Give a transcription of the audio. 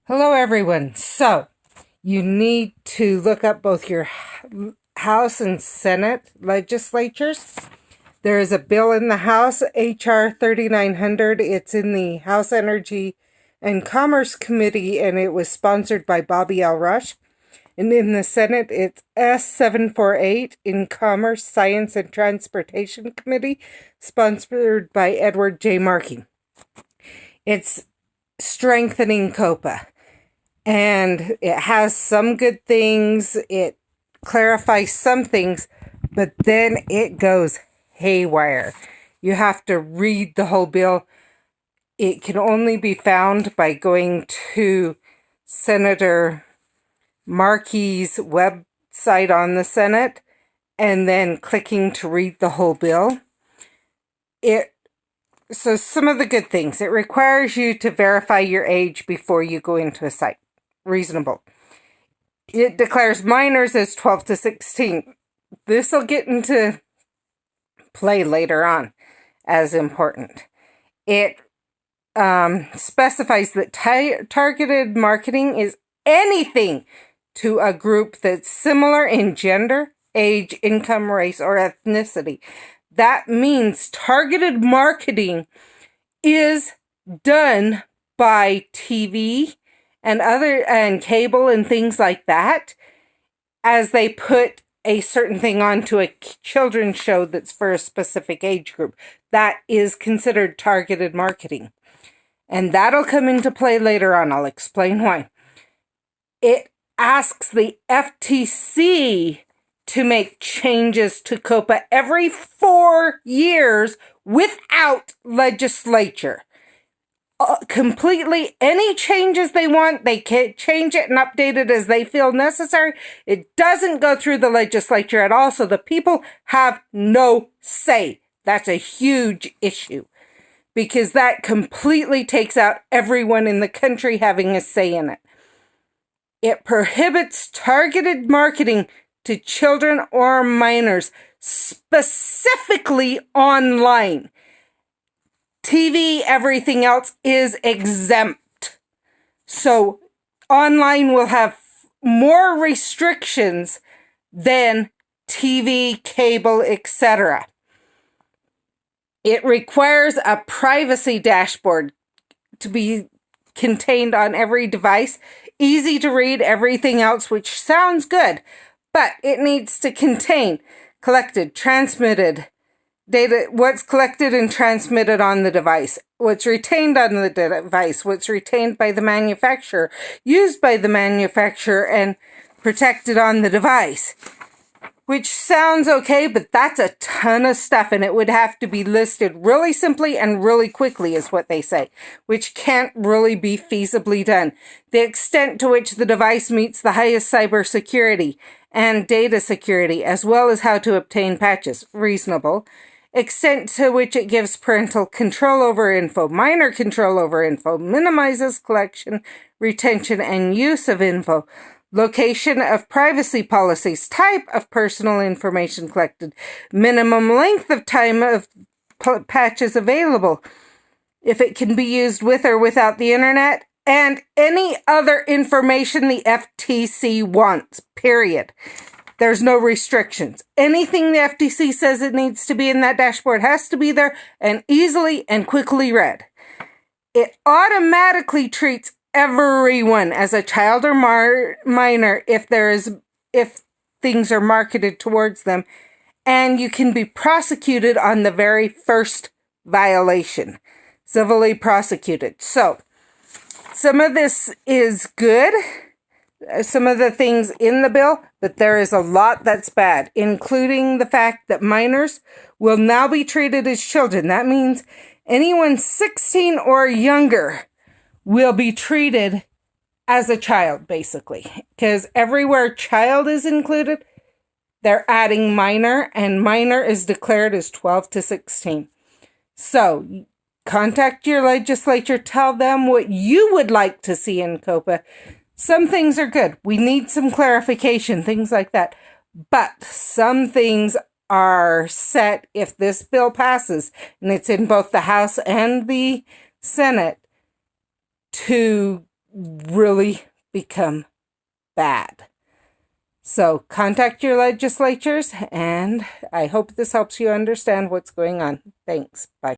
Hello, everyone. So, you need to look up both your House and Senate legislatures. There is a bill in the House, H.R. 3900. It's in the House Energy and Commerce Committee, and it was sponsored by Bobby L. Rush. And in the Senate, it's S748 in Commerce, Science, and Transportation Committee, sponsored by Edward J. Markey. It's strengthening COPPA. And it has some good things, it clarifies some things, but then it goes haywire. You have to read the whole bill. It can only be found by going to Senator Markey's website on the Senate and then clicking to read the whole bill. So some of the good things. It requires you to verify your age before you go into a site. Reasonable. It declares minors as 12 to 16. This will get into play later on as important. It specifies that targeted marketing is anything to a group that's similar in gender, age, income, race, or ethnicity. That means targeted marketing is done by TV and cable and things like that, as they put a certain thing onto a children's show that's for a specific age group. That is considered targeted marketing. And that'll come into play later on. I'll explain why. It asks the FTC to make changes to COPPA every 4 years without legislature. Completely any changes they want, they can change it and update it as they feel necessary. It doesn't go through the legislature at all, so the people have no say. That's a huge issue because that completely takes out everyone in the country having a say in it. It prohibits targeted marketing to children or minors, specifically online. TV, everything else is exempt. So online will have more restrictions than TV, cable, etc. It requires a privacy dashboard to be contained on every device. Easy to read, everything else, which sounds good, but it needs to contain collected, transmitted data, what's collected and transmitted on the device, what's retained on the device, what's retained by the manufacturer, used by the manufacturer, and protected on the device. Which sounds okay, but that's a ton of stuff, and it would have to be listed really simply and really quickly is what they say, which can't really be feasibly done. The extent to which the device meets the highest cybersecurity and data security, as well as how to obtain patches, reasonable. Extent to which it gives parental control over info, minor control over info, minimizes collection, retention, and use of info, location of privacy policies, type of personal information collected, minimum length of time of patches available, if it can be used with or without the internet, and any other information the FTC wants, period. There's no restrictions. Anything the FTC says it needs to be in that dashboard has to be there and easily and quickly read. It automatically treats everyone as a child or minor if things are marketed towards them, and you can be prosecuted on the very first violation, civilly prosecuted. So, some of this is good, some of the things in the bill, but there is a lot that's bad, including the fact that minors will now be treated as children. That means anyone 16 or younger will be treated as a child, basically. Because everywhere child is included, they're adding minor, and minor is declared as 12 to 16. So, contact your legislature, tell them what you would like to see in COPPA. Some things are good. We need some clarification, things like that. But some things are set if this bill passes, and it's in both the House and the Senate, to really become bad. So contact your legislatures, and I hope this helps you understand what's going on. Thanks. Bye.